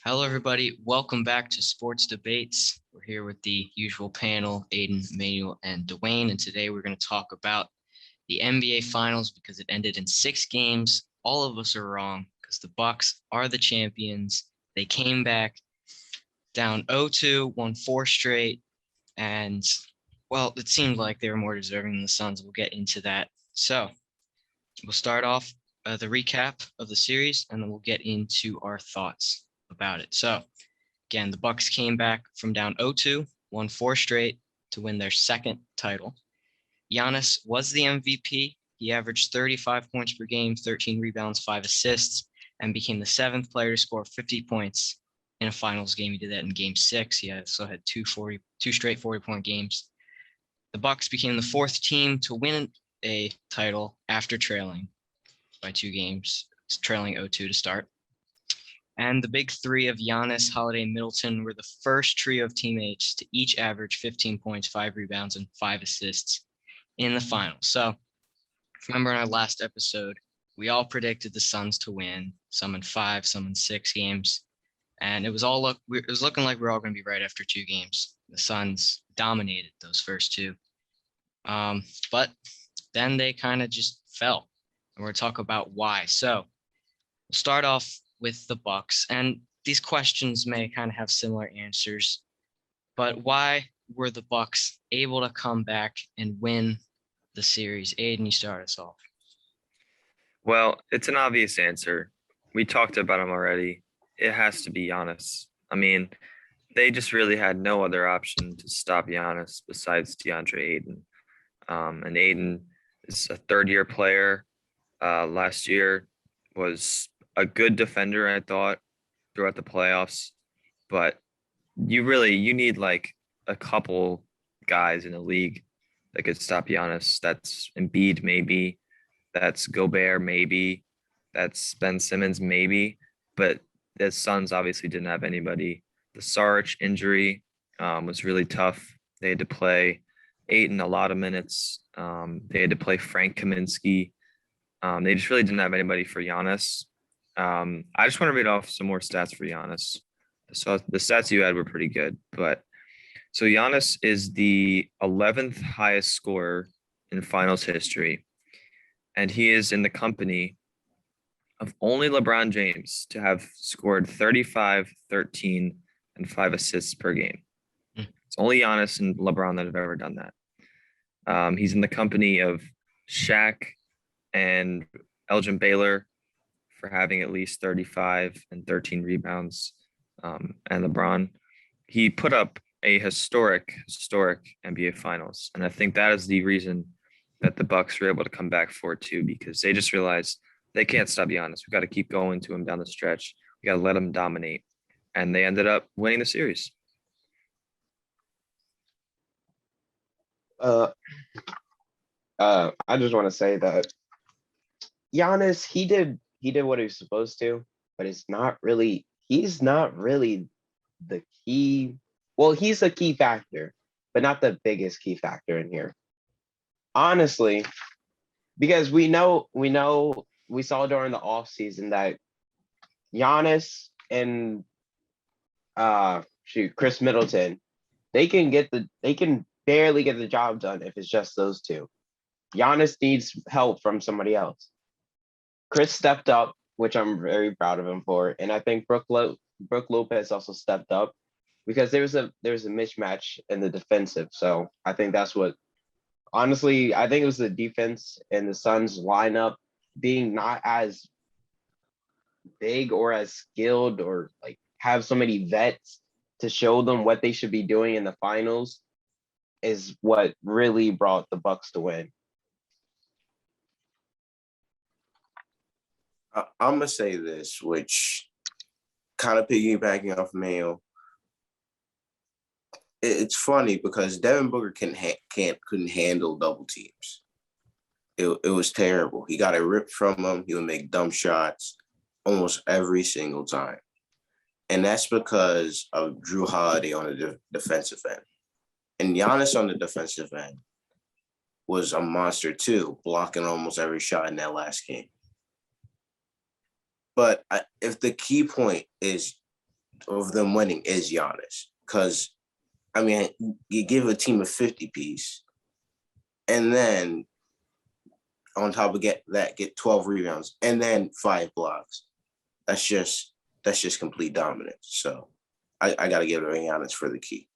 Hello, everybody. Welcome back to Sports Debates. We're here with the usual panel, Aiden, Emmanuel, and Dwayne. And today we're going to talk about the NBA Finals because it ended in 6 games. All of us are wrong because the Bucks are the champions. They came back down 0-2, won 4 straight, and well, it seemed like they were more deserving than the Suns. We'll get into that. So we'll start off the recap of the series, and then we'll get into our thoughts about it. So again, the Bucks came back from down 0-2, won 4 straight to win their second title. Giannis was the MVP. He averaged 35 points per game, 13 rebounds, 5 assists, and became the 7th player to score 50 points in a finals game. He did that in game 6. He also had two straight 40-point games. The Bucks became the 4th team to win a title after trailing by 2 games, trailing 0-2 to start. And the big three of Giannis, Holiday, and Middleton were the first trio of teammates to each average 15 points, 5 rebounds, and 5 assists in the finals. So remember in our last episode, we all predicted the Suns to win, some in 5, some in 6 games. And it was looking like we were all going to be right after 2 games. The Suns dominated those first 2. But then they kind of just fell. And we're going to talk about why. So we'll start off with the Bucks, and these questions may kind of have similar answers, but why were the Bucks able to come back and win the series? Aiden, you start us off. Well, it's an obvious answer. We talked about him already. It has to be Giannis. I mean, they just really had no other option to stop Giannis besides DeAndre Ayton. And Ayton is a third-year player. Last year was a good defender, I thought, throughout the playoffs. But you need like a couple guys in the league that could stop Giannis. That's Embiid, maybe. That's Gobert, maybe. That's Ben Simmons, maybe. But the Suns obviously didn't have anybody. The Saric injury was really tough. They had to play Ayton a lot of minutes. They had to play Frank Kaminsky. They just really didn't have anybody for Giannis. I just want to read off some more stats for Giannis. So the stats you had were pretty good, but so Giannis is the 11th highest scorer in finals history, and he is in the company of only LeBron James to have scored 35, 13, and 5 assists per game. It's only Giannis and LeBron that have ever done that. He's in the company of Shaq and Elgin Baylor for having at least 35 and 13 rebounds, and LeBron. He put up a historic NBA Finals, and I think that is the reason that the Bucks were able to come back 4-2 because they just realized they can't stop Giannis. We got to keep going to him down the stretch. We got to let him dominate, and they ended up winning the series. I just want to say that Giannis, he did what he was supposed to, but he's not really the key. Well, he's a key factor, but not the biggest key factor in here. Honestly, because we saw during the offseason that Giannis and Chris Middleton, they can barely get the job done if it's just those two. Giannis needs help from somebody else. Chris stepped up, which I'm very proud of him for, and I think Brook Lopez also stepped up because there was a mismatch in the defensive. So I think that's what. Honestly, I think it was the defense and the Suns lineup being not as big or as skilled or like have so many vets to show them what they should be doing in the finals is what really brought the Bucks to win. I'm gonna say this, which kind of piggybacking off Mayo. It's funny because Devin Booker couldn't handle double teams. It was terrible. He got it ripped from him. He would make dumb shots almost every single time, and that's because of Drew Holiday on the defensive end, and Giannis on the defensive end was a monster too, blocking almost every shot in that last game. But if the key point is of them winning is Giannis. Because, I mean, you give a team a 50 piece, and then on top of get 12 rebounds, and then 5 blocks. That's just complete dominance. So I got to give it to Giannis for the key.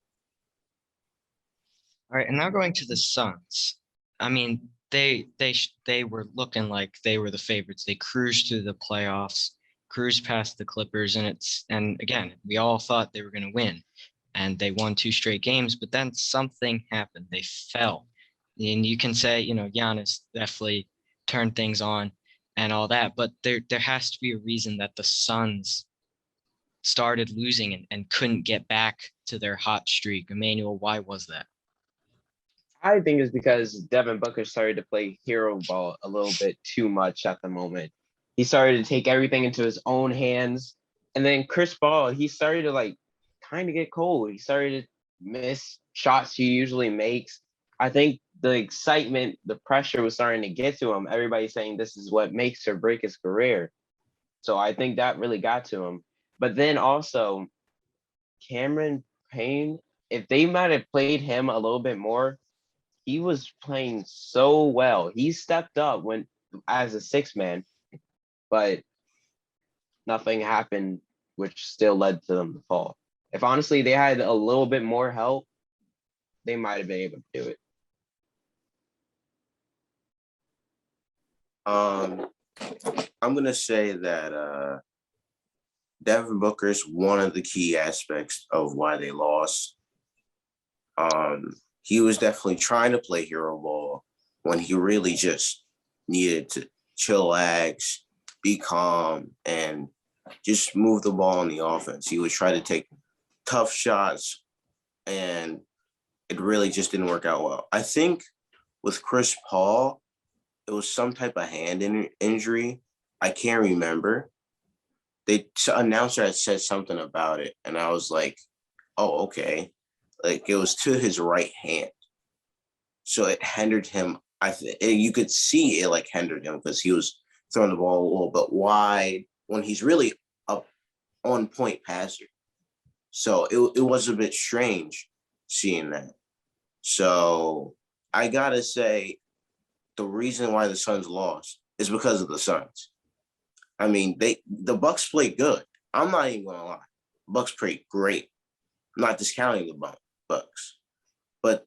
All right, and now going to the Suns. I mean, they were looking like they were the favorites. They cruised through the playoffs, cruised past the Clippers, and again, we all thought they were going to win, and they won 2 straight games. But then something happened. They fell, and you can say, Giannis definitely turned things on and all that, but there has to be a reason that the Suns started losing and couldn't get back to their hot streak. Emmanuel, why was that? I think it's because Devin Booker started to play hero ball a little bit too much at the moment. He started to take everything into his own hands. And then Chris Paul, he started to kind of get cold. He started to miss shots he usually makes. I think the excitement, the pressure was starting to get to him. Everybody saying this is what makes or break his career. So I think that really got to him. But then also Cameron Payne, if they might have played him a little bit more, he was playing so well. He stepped up as a 6-man, but nothing happened, which still led to them to fall. If honestly they had a little bit more help, they might have been able to do it. I'm gonna say that Devin Booker is one of the key aspects of why they lost. He was definitely trying to play hero ball when he really just needed to chillax, be calm, and just move the ball on the offense. He would try to take tough shots, and it really just didn't work out well. I think with Chris Paul, it was some type of hand injury. I can't remember. The announcer had said something about it, and I was like, oh, okay. Like, it was to his right hand. So it hindered him. You could see it hindered him because he was throwing the ball a little bit wide when he's really a on point passer. So it was a bit strange seeing that. So I gotta say, the reason why the Suns lost is because of the Suns. I mean, the Bucks played good. I'm not even gonna lie. Bucks played great. I'm not discounting the Bucks, but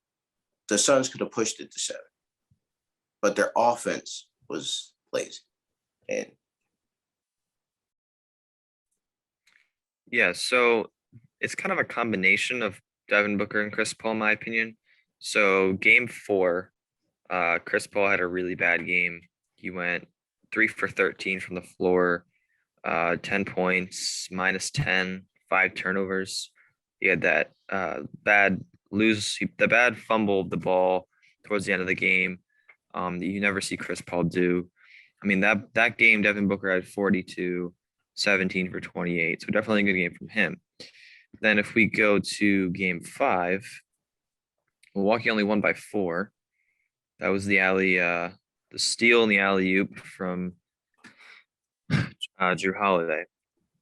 the Suns could have pushed it to 7. But their offense was lazy. And Yeah, so it's kind of a combination of Devin Booker and Chris Paul, in my opinion. So game 4, Chris Paul had a really bad game. He went 3 for 13 from the floor, 10 points, -10, 5 turnovers. He had that bad fumble of the ball towards the end of the game that you never see Chris Paul do. I mean, that game, Devin Booker had 42, 17 for 28. So definitely a good game from him. Then if we go to game 5, Milwaukee only won by 4. That was the steal and the alley-oop from Drew Holiday.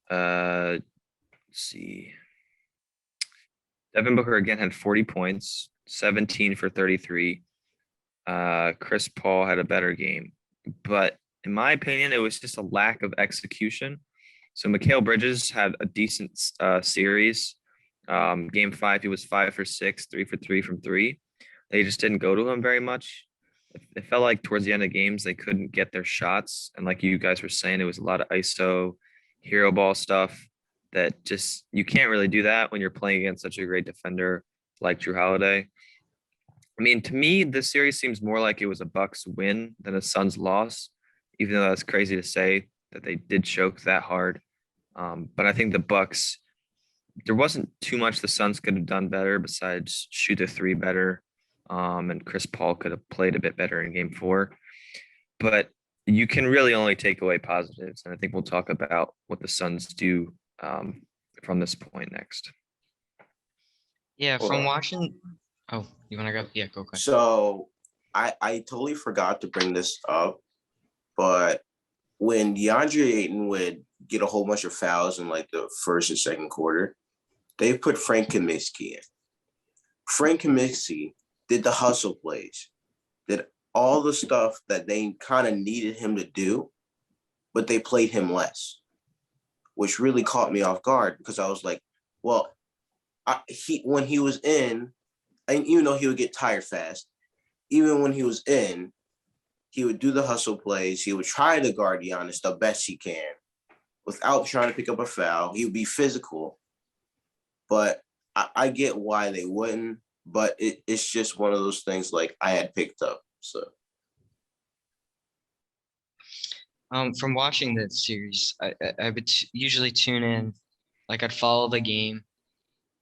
Let's see. Devin Booker again had 40 points, 17 for 33. Chris Paul had a better game. But in my opinion, it was just a lack of execution. So Mikal Bridges had a decent series. Game 5, he was 5 for 6, 3 for 3 from 3. They just didn't go to him very much. It felt like towards the end of games, they couldn't get their shots. And like you guys were saying, it was a lot of ISO, hero ball stuff that just, you can't really do that when you're playing against such a great defender like Drew Holiday. I mean, to me, this series seems more like it was a Bucks win than a Suns loss, even though that's crazy to say that they did choke that hard. But I think the Bucks, there wasn't too much the Suns could have done better besides shoot the 3 better. And Chris Paul could have played a bit better in game 4. But you can really only take away positives. And I think we'll talk about what the Suns do from this point next. Yeah, from watching. Oh, you want to go? Yeah, go. So I totally forgot to bring this up, but when DeAndre Ayton would get a whole bunch of fouls in like the first and second quarter, they put Frank Kaminsky in. Frank Kaminsky did the hustle plays, did all the stuff that they kind of needed him to do, but they played him less, which really caught me off guard because I was like, well, when he was in, and even though he would get tired fast, even when he was in, he would do the hustle plays. He would try to guard Giannis the best he can without trying to pick up a foul. He would be physical, but I get why they wouldn't, but it's just one of those things like I had picked up. So, From watching that series, I would usually tune in, like I'd follow the game,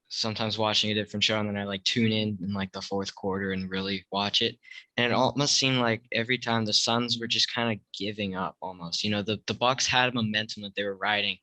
sometimes watching a different show, and then I like tune in like the fourth quarter and really watch it. And it almost seemed like every time the Suns were just kind of giving up almost. The Bucks had momentum that they were riding.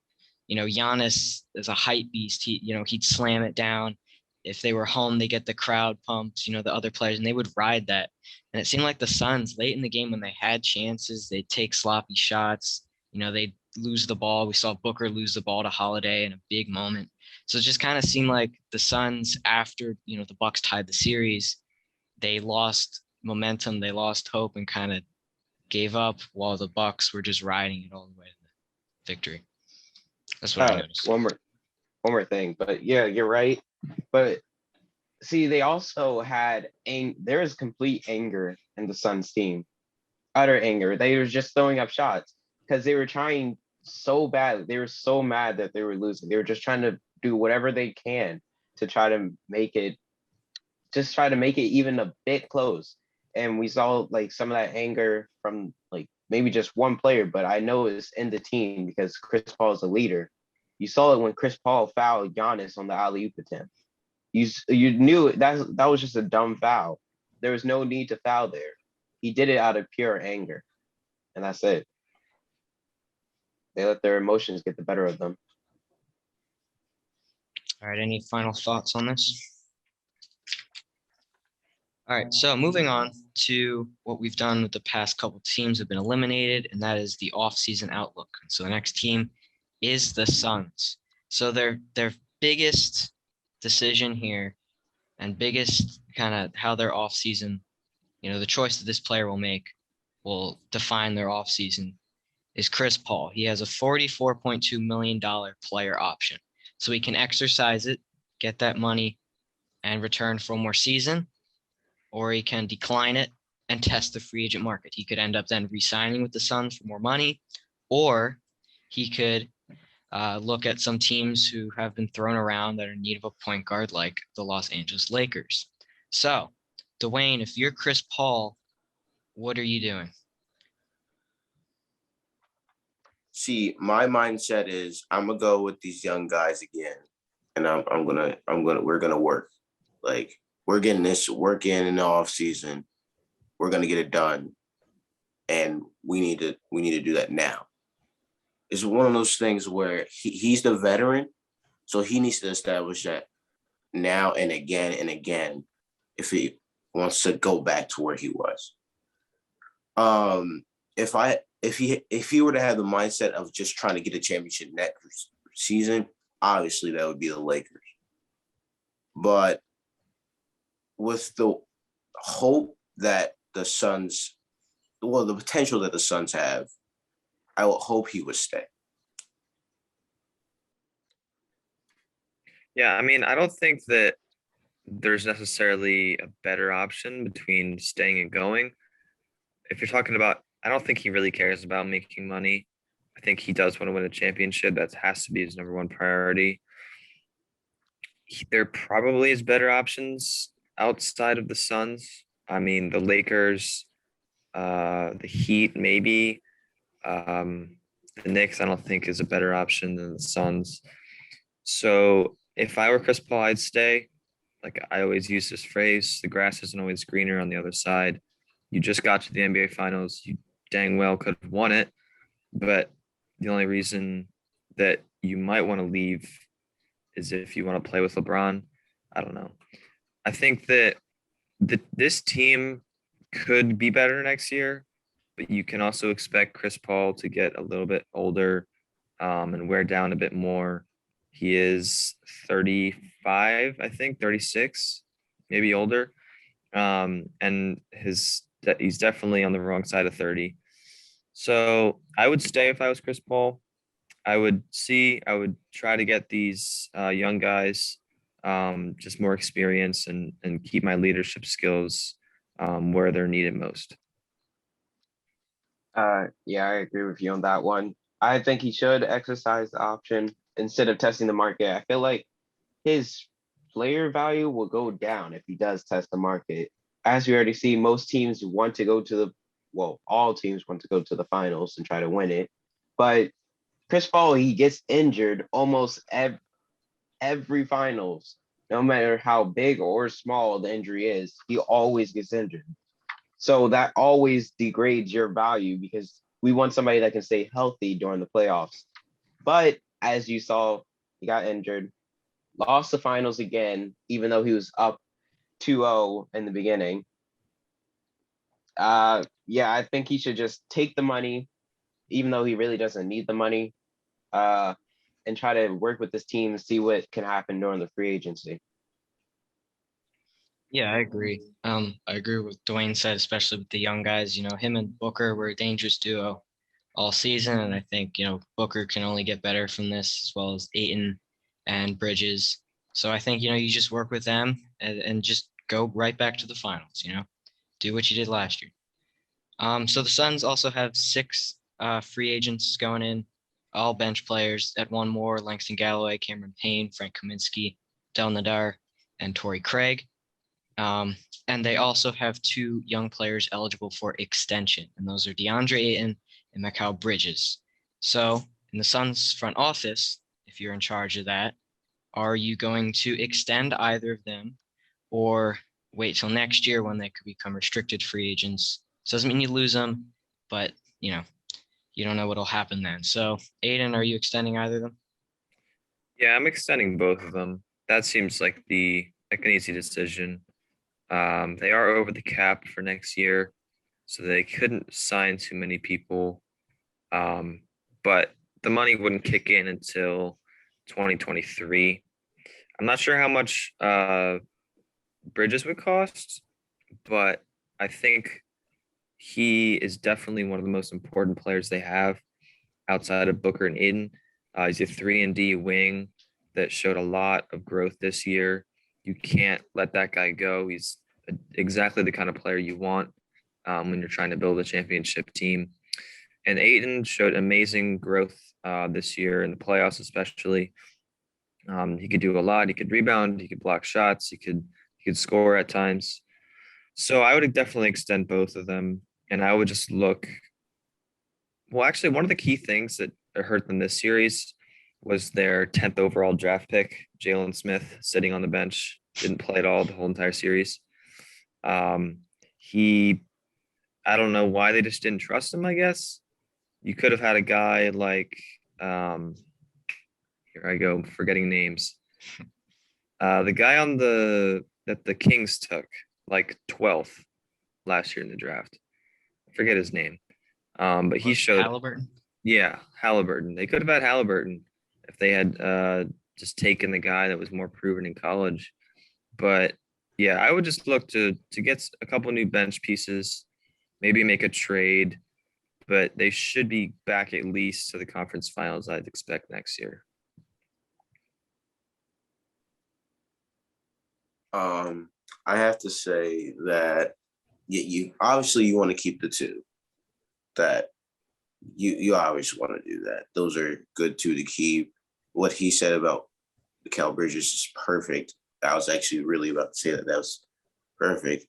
Giannis is a hype beast. He'd slam it down. If they were home, they get the crowd pumped, the other players, and they would ride that. And it seemed like the Suns late in the game when they had chances, they'd take sloppy shots. They'd lose the ball. We saw Booker lose the ball to Holiday in a big moment. So it just kind of seemed like the Suns, after, the Bucks tied the series, they lost momentum, they lost hope, and kind of gave up while the Bucks were just riding it all the way to the victory. That's what I noticed. One more thing, but yeah, you're right. But see, they also had there is complete anger in the Suns team, utter anger. They were just throwing up shots because they were trying so bad. They were so mad that they were losing. They were just trying to do whatever they can to try to make it even a bit close. And we saw like some of that anger from like maybe just one player, but I know it's in the team because Chris Paul is a leader. You saw it when Chris Paul fouled Giannis on the alley-oop attempt. You knew that was just a dumb foul. There was no need to foul there. He did it out of pure anger, and that's it. They let their emotions get the better of them. All right, any final thoughts on this? All right, so moving on to what we've done with the past couple teams have been eliminated, and that is the offseason outlook. So the next team is the Suns. So their biggest decision here and biggest kind of how their offseason, the choice that this player will make will define their offseason is Chris Paul. He has a $44.2 million player option. So he can exercise it, get that money, and return for one more season, or he can decline it and test the free agent market. He could end up then re-signing with the Suns for more money, or he could look at some teams who have been thrown around that are in need of a point guard, like the Los Angeles Lakers. So, Dwayne, if you're Chris Paul, what are you doing? see, my mindset is I'm gonna go with these young guys again, and we're gonna work. Like we're getting this work in the off season. We're gonna get it done, and we need to do that now. It's one of those things where he's the veteran, so he needs to establish that now and again if he wants to go back to where he was. If he were to have the mindset of just trying to get a championship next season, obviously that would be the Lakers. But with the hope that the Suns, the potential that the Suns have, I would hope he would stay. Yeah, I mean, I don't think that there's necessarily a better option between staying and going. If you're talking about, I don't think he really cares about making money. I think he does want to win a championship. That has to be his number one priority. There probably is better options outside of the Suns. I mean, the Lakers, the Heat, maybe. The Knicks, I don't think is a better option than the Suns. So if I were Chris Paul, I'd stay. Like I always use this phrase, the grass isn't always greener on the other side. You just got to the NBA Finals. You dang well could have won it. But the only reason that you might want to leave is if you want to play with LeBron. I don't know. I think that this team could be better next year, but you can also expect Chris Paul to get a little bit older and wear down a bit more. He is 35, I think, 36, maybe older. And he's definitely on the wrong side of 30. So I would stay if I was Chris Paul. I would try to get these young guys just more experience and keep my leadership skills where they're needed most. Yeah, I agree with you on that one. I think he should exercise the option instead of testing the market. I feel like his player value will go down if he does test the market. As we already see, most teams want to go to all teams want to go to the finals and try to win it. But Chris Paul, he gets injured almost every finals, no matter how big or small the injury is, he always gets injured. So that always degrades your value because we want somebody that can stay healthy during the playoffs. But as you saw, he got injured, lost the finals again, even though he was up 2-0 in the beginning. Yeah, I think he should just take the money, even though he really doesn't need the money, and try to work with this team and see what can happen during the free agency. Yeah, I agree. I agree with what Dwayne said, especially with the young guys. Him and Booker were a dangerous duo all season, and I think Booker can only get better from this, as well as Ayton and Bridges. So I think you just work with them and just go right back to the finals. Do what you did last year. So the Suns also have 6 free agents going in, all bench players. At one more: Langston Galloway, Cameron Payne, Frank Kaminsky, Del Nadar, and Torrey Craig. And they also have 2 young players eligible for extension, and those are DeAndre Ayton and Mikal Bridges. So in the Suns front office, if you're in charge of that, are you going to extend either of them or wait till next year when they could become restricted free agents? So it doesn't mean you lose them, but you don't know what'll happen then. So Aiden, are you extending either of them? Yeah, I'm extending both of them. That seems like an easy decision. They are over the cap for next year, so they couldn't sign too many people. But the money wouldn't kick in until 2023. I'm not sure how much Bridges would cost, but I think he is definitely one of the most important players they have outside of Booker and Aiden. He's a 3-and-D wing that showed a lot of growth this year. You can't let that guy go. He's exactly the kind of player you want when you're trying to build a championship team. And Aiden showed amazing growth this year in the playoffs, especially. He could do a lot. He could rebound. He could block shots. He could score at times. So I would definitely extend both of them, and I would just look. Well, actually, one of the key things that hurt them this series was their 10th overall draft pick, Jalen Smith, sitting on the bench, didn't play at all the whole entire series. I don't know why they just didn't trust him, I guess. You could have had a guy like, here I go, forgetting names. The guy that the Kings took, like 12th last year in the draft. I forget his name. But he showed Halliburton. Yeah, Halliburton. They could have had Halliburton if they had just taken the guy that was more proven in college. But yeah, I would just look to get a couple new bench pieces, maybe make a trade, but they should be back at least to the conference finals, I'd expect next year. I have to say that you obviously you want to keep the 2 that you always want to do that. Those are good 2 to keep. What he said about Mikal Bridges is perfect. I was actually really about to say that was perfect.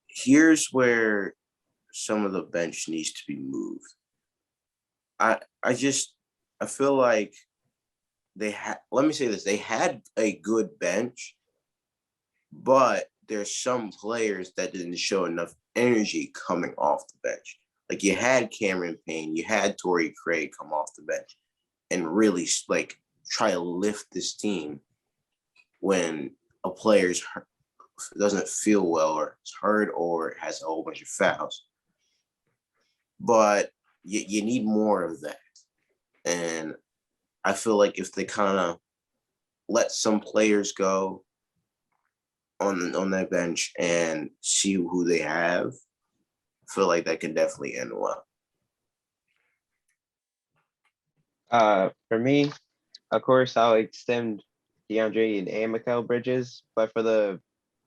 Here's where some of the bench needs to be moved. I feel like let me say this, they had a good bench, but there's some players that didn't show enough energy coming off the bench. Like you had Cameron Payne, you had Torrey Craig come off the bench and really like try to lift this team when a player doesn't feel well or is hurt or has a whole bunch of fouls. But you need more of that. And I feel like if they kind of let some players go on that bench and see who they have, I feel like that can definitely end well. For me, of course, I'll extend DeAndre and Mikal Bridges, but for the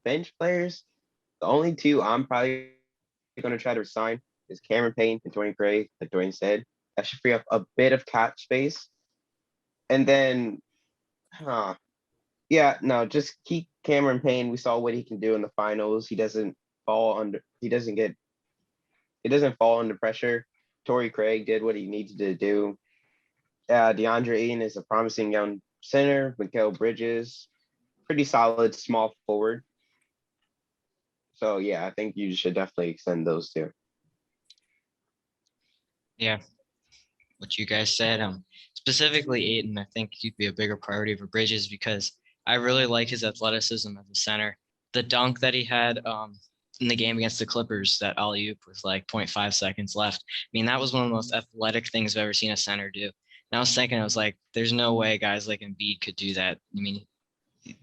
bench players, the only two I'm probably going to try to sign is Cameron Payne and Torrey Craig, like Dwayne said. That should free up a bit of cap space. And then, yeah, no, just keep Cameron Payne. We saw what he can do in the finals. He doesn't fall under pressure. Torrey Craig did what he needed to do. DeAndre Ayton is a promising young center. Mikal Bridges, pretty solid small forward. So yeah, I think you should definitely extend those two. Yeah, what you guys said. Specifically Aiton, I think he'd be a bigger priority for Bridges because I really like his athleticism as a center. The dunk that he had in the game against the Clippers, that alley-oop with like 0.5 seconds left. I mean, that was one of the most athletic things I've ever seen a center do. And I was thinking, I was like, there's no way guys like Embiid could do that. I mean,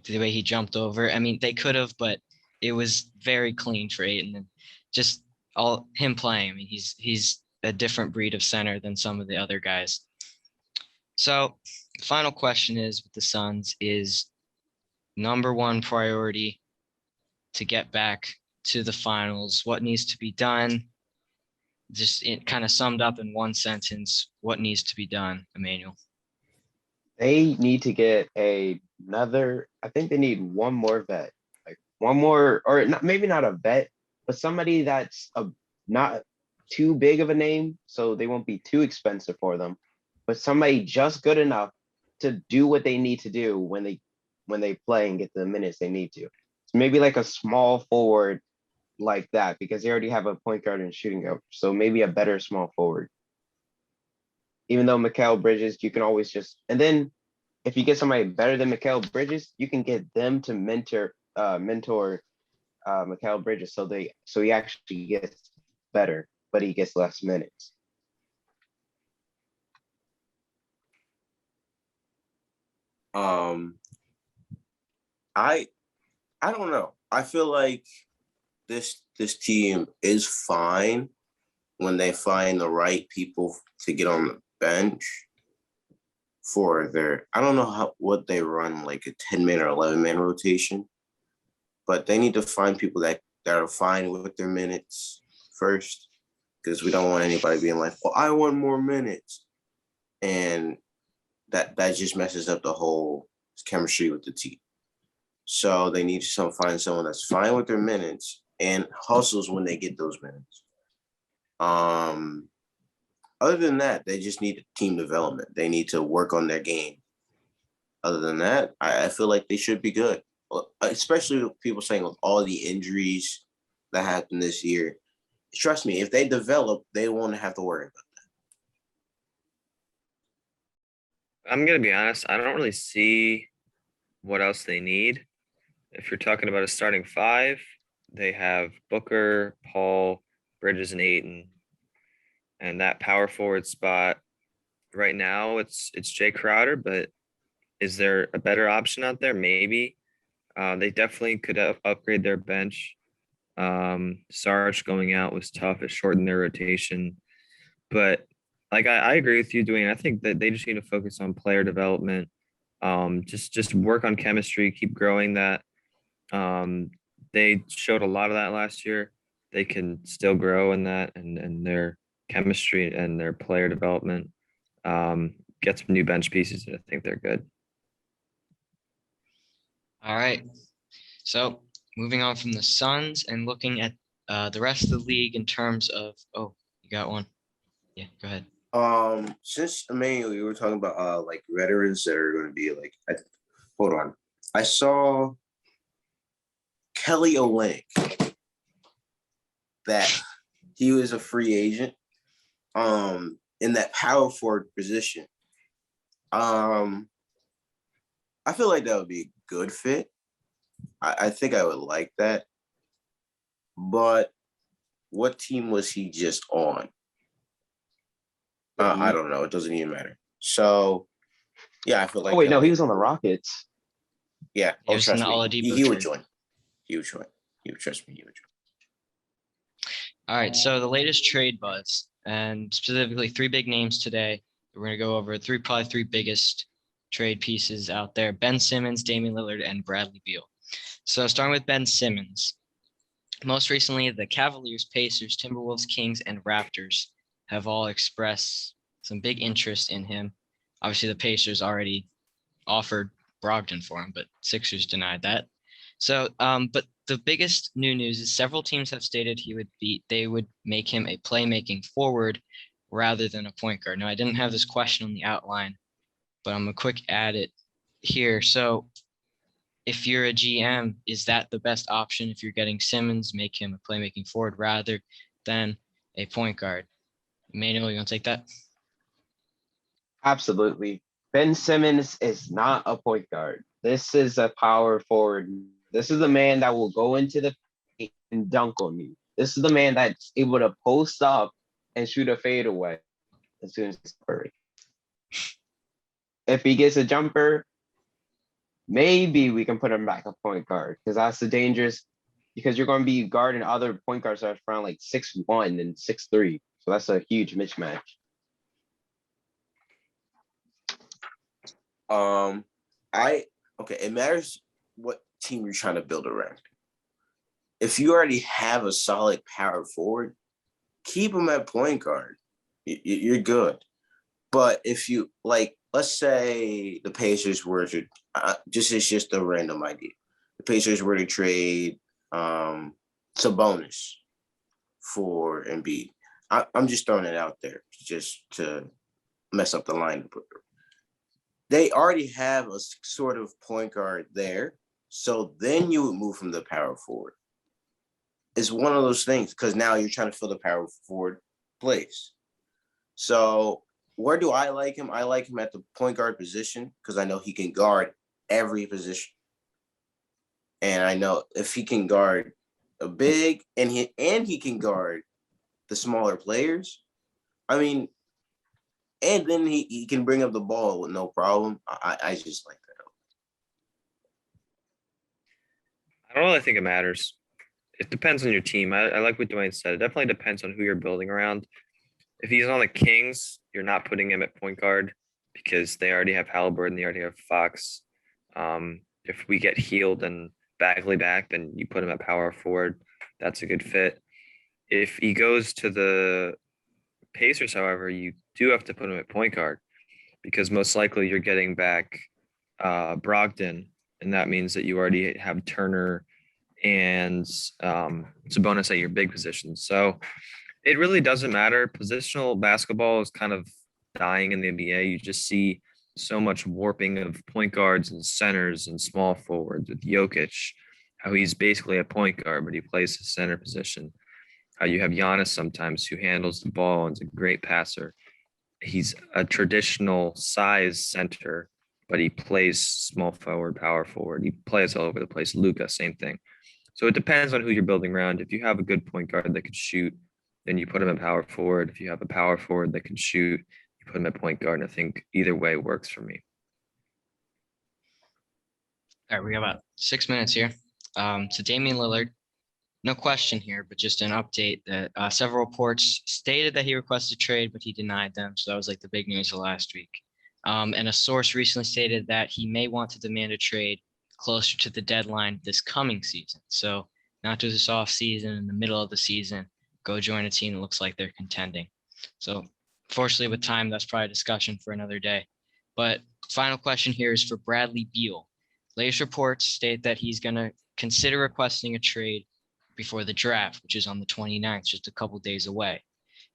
the way he jumped over. I mean, they could have, but it was very clean for Aiton, and just all him playing. I mean, he's a different breed of center than some of the other guys. So the final question is with the Suns is number one priority to get back to the finals. What needs to be done? Just it kind of summed up in one sentence. What needs to be done, Emmanuel? They need to get another. I think they need one more vet, like one more, or not, maybe not a vet, but somebody that's not too big of a name, so they won't be too expensive for them, but somebody just good enough to do what they need to do when they play and get the minutes they need to. So maybe like a small forward like that, because they already have a point guard and shooting guard. So maybe a better small forward. Even though Mikal Bridges, you can always and then if you get somebody better than Mikal Bridges, you can get them to mentor Mikal Bridges so he actually gets better, but he gets less minutes. I don't know. I feel like this team is fine when they find the right people to get on the bench for their, I don't know what they run, like a 10-man or 11-man rotation, but they need to find people that are fine with their minutes first, because we don't want anybody being like, well, I want more minutes. And that just messes up the whole chemistry with the team. So they need to find someone that's fine with their minutes and hustles when they get those minutes. Other than that, they just need team development. They need to work on their game. Other than that, I feel like they should be good, especially with people saying with all the injuries that happened this year. Trust me, if they develop, they won't have to worry about that. I'm going to be honest. I don't really see what else they need. If you're talking about a starting five, they have Booker, Paul, Bridges, and Ayton. And that power forward spot right now, it's Jay Crowder, but is there a better option out there? Maybe. They definitely could upgrade their bench. Sarge going out was tough. It shortened their rotation. But like I agree with you, Dwayne. I think that they just need to focus on player development. Just work on chemistry, keep growing that. They showed a lot of that last year. They can still grow in that and their chemistry and their player development. Get some new bench pieces. I think they're good. All right. So moving on from the Suns and looking at the rest of the league in terms of, oh, you got one. Yeah, go ahead. Since Emmanuel, you were talking about like veterans that are going to be like, hold on, I saw Kelly Olynyk that he was a free agent in that power forward position. I feel like that would be a good fit. I think I would like that. But what team was he just on? Mm-hmm. I don't know. It doesn't even matter. So yeah, I feel Oh like wait, no, he was on the Rockets. yeah. He Oh, was in trust the me, Oladipo he would trade. join. He would join. He would trust me. He would join. All right, so the latest trade buzz, and specifically three big names today. We're going to go over probably three biggest trade pieces out there: Ben Simmons, Damian Lillard, and Bradley Beal. So starting with Ben Simmons, most recently the Cavaliers, Pacers, Timberwolves, Kings, and Raptors have all expressed some big interest in him. Obviously, the Pacers already offered Brogdon for him, but Sixers denied that. So, but the biggest new news is several teams have stated they would make him a playmaking forward rather than a point guard. Now, I didn't have this question on the outline, but I'm a quick add it here. So, if you're a GM, is that the best option? If you're getting Simmons, make him a playmaking forward rather than a point guard. Emmanuel, you want to take that? Absolutely. Ben Simmons is not a point guard. This is a power forward. This is the man that will go into the paint and dunk on you. This is the man that's able to post up and shoot a fadeaway as soon as he's hurry. If he gets a jumper, maybe we can put him back a point guard because that's the dangerous because you're going to be guarding other point guards that are around like 6'1" and 6'3". So that's a huge mismatch. Okay, it matters what team you're trying to build around. If you already have a solid power forward, keep him at point guard. You're good. But if you like, let's say the Pacers were to it's just a random idea. The Pacers were to trade Sabonis for Embiid. I'm just throwing it out there just to mess up the lineup. They already have a sort of point guard there, so then you would move from the power forward. It's one of those things because now you're trying to fill the power forward place. So where do I like him? I like him at the point guard position because I know he can guard every position. And I know if he can guard a big and he can guard the smaller players, I mean, and then he can bring up the ball with no problem. I just like that. I don't really think it matters. It depends on your team. I like what Dwayne said. It definitely depends on who you're building around. If he's on the Kings, you're not putting him at point guard because they already have Halliburton, they already have Fox. If we get Healed and Bagley back, then you put him at power forward. That's a good fit. If he goes to the Pacers, however, you do have to put him at point guard because most likely you're getting back Brogdon, and that means that you already have Turner and Sabonis at your big positions. So it really doesn't matter. Positional basketball is kind of dying in the NBA. You just see so much warping of point guards and centers and small forwards with Jokic, how he's basically a point guard, but he plays the center position. How you have Giannis sometimes who handles the ball and is a great passer. He's a traditional size center, but he plays small forward, power forward. He plays all over the place. Luka, same thing. So it depends on who you're building around. If you have a good point guard that can shoot, then you put him at power forward. If you have a power forward that can shoot, you put him at point guard. And I think either way works for me. All right, we got about 6 minutes here. So Damian Lillard, no question here, but just an update that several reports stated that he requested trade, but he denied them. So that was like the big news of last week. And a source recently stated that he may want to demand a trade closer to the deadline this coming season. So not do this off season in the middle of the season, go join a team that looks like they're contending. So fortunately with time, that's probably a discussion for another day. But final question here is for Bradley Beal. Latest reports state that he's going to consider requesting a trade before the draft, which is on the 29th, just a couple days away.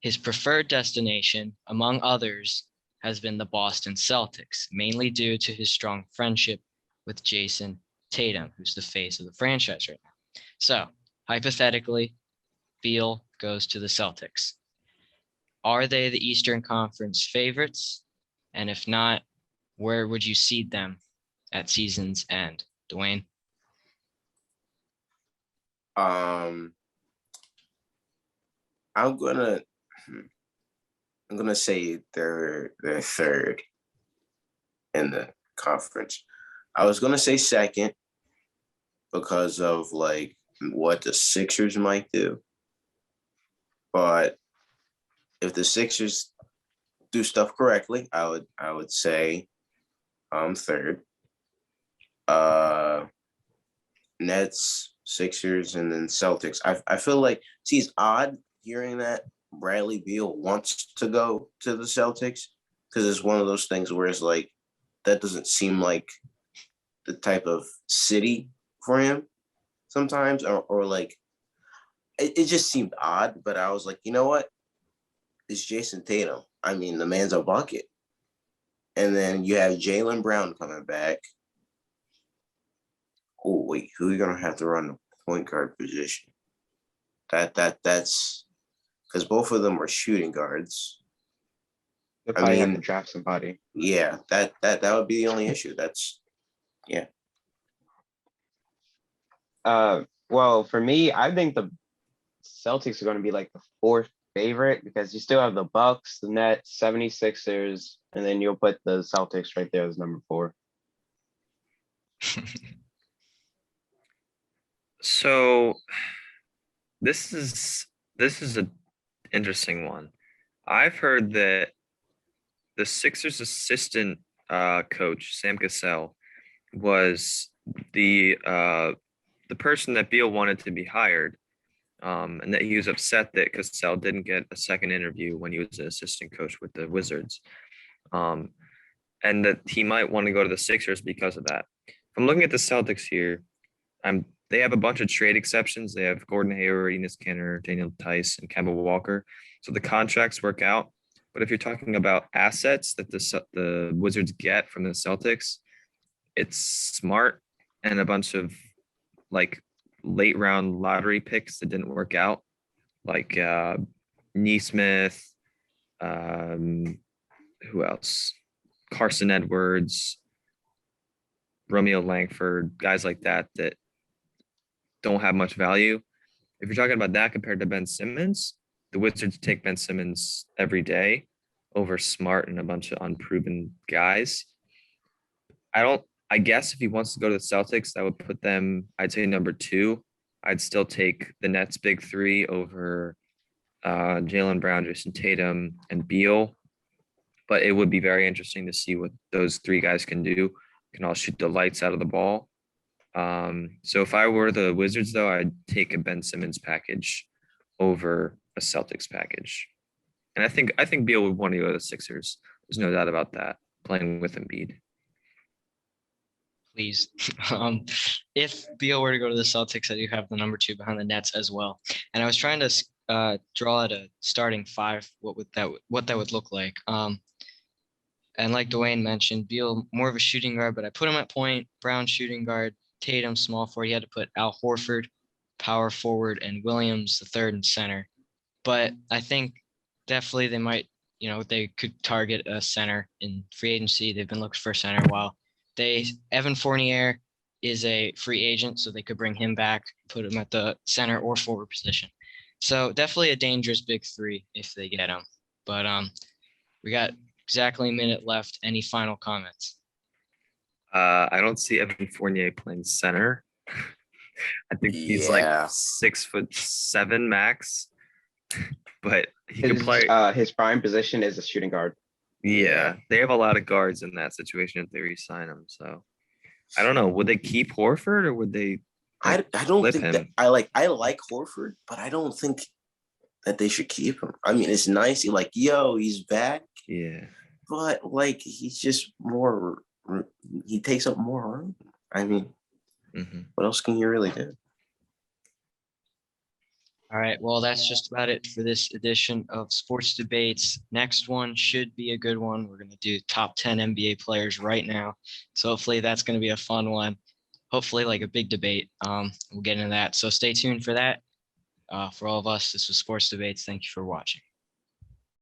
His preferred destination, among others, has been the Boston Celtics, mainly due to his strong friendship with Jason Tatum, who's the face of the franchise right now. So, hypothetically, Beal goes to the Celtics. Are they the Eastern Conference favorites? And if not, where would you seed them at season's end? Dwayne? I'm gonna I'm gonna say they're third in the conference. I was gonna say second because of like what the Sixers might do. But if the Sixers do stuff correctly, I would say third. Nets, Sixers, and then Celtics. I feel like, see, it's odd hearing that Bradley Beal wants to go to the Celtics because it's one of those things where it's like that doesn't seem like the type of city for him sometimes, or like it just seemed odd. But I was like, you know what? It's Jason Tatum. I mean, the man's a bucket. And then you have Jaylen Brown coming back. Oh wait, who are you gonna have to run the point guard position? That's because both of them are shooting guards. They I probably have to mean, draft somebody. yeah, that would be the only issue. That's yeah. Well, for me, I think the Celtics are going to be like the fourth favorite because you still have the Bucks, the Nets, 76ers, and then you'll put the Celtics right there as number 4. So this is an interesting one. I've heard that the Sixers assistant coach, Sam Cassell, was the person that Beal wanted to be hired, and that he was upset that Cassell didn't get a second interview when he was an assistant coach with the Wizards, and that he might want to go to the Sixers because of that. If I'm looking at the Celtics here, they have a bunch of trade exceptions. They have Gordon Hayward, Enes Kanter, Daniel Tice, and Kemba Walker. So the contracts work out. But if you're talking about assets that the Wizards get from the Celtics, it's Smart and a bunch of like late round lottery picks that didn't work out, like Neesmith, who else? Carson Edwards, Romeo Langford, guys like that don't have much value. If you're talking about that compared to Ben Simmons, the Wizards take Ben Simmons every day over Smart and a bunch of unproven guys. I guess if he wants to go to the Celtics, that would put them, I'd say, number 2. I'd still take the Nets big 3 over Jaylen Brown, Jason Tatum, and Beal. But it would be very interesting to see what those 3 guys can do. Can all shoot the lights out of the ball. So if I were the Wizards, though, I'd take a Ben Simmons package over a Celtics package. And I think Beal would want to go to the Sixers. There's no doubt about that, playing with Embiid. Please. If Beal were to go to the Celtics, I do have the number 2 behind the Nets as well. And I was trying to draw out a starting 5, what that would look like. And like Dwayne mentioned, Beal more of a shooting guard, but I put him at point. Brown shooting guard, Tatum small forward. He had to put Al Horford power forward and Williams the third and center. But I think definitely they might, they could target a center in free agency. They've been looking for a center a while. Evan Fournier is a free agent, so they could bring him back, put him at the center or forward position. So definitely a dangerous big 3 if they get him. But we got exactly a minute left. Any final comments? I don't see Evan Fournier playing center. I think he's like 6'7" max, but he can play. His prime position is a shooting guard. Yeah, they have a lot of guards in that situation if they re-sign him. So I don't know. Would they keep Horford or would they? I don't flip think him? that I like Horford, but I don't think that they should keep him. I mean, it's nice. You're like, yo, he's back. Yeah. But like, he's just more. He takes up more room. I mean, what else can you really do? All right. Well, that's just about it for this edition of Sports Debates. Next one should be a good one. We're going to do top 10 NBA players right now. So hopefully that's going to be a fun one. Hopefully like a big debate. We'll get into that. So stay tuned for that. For all of us, this was Sports Debates. Thank you for watching.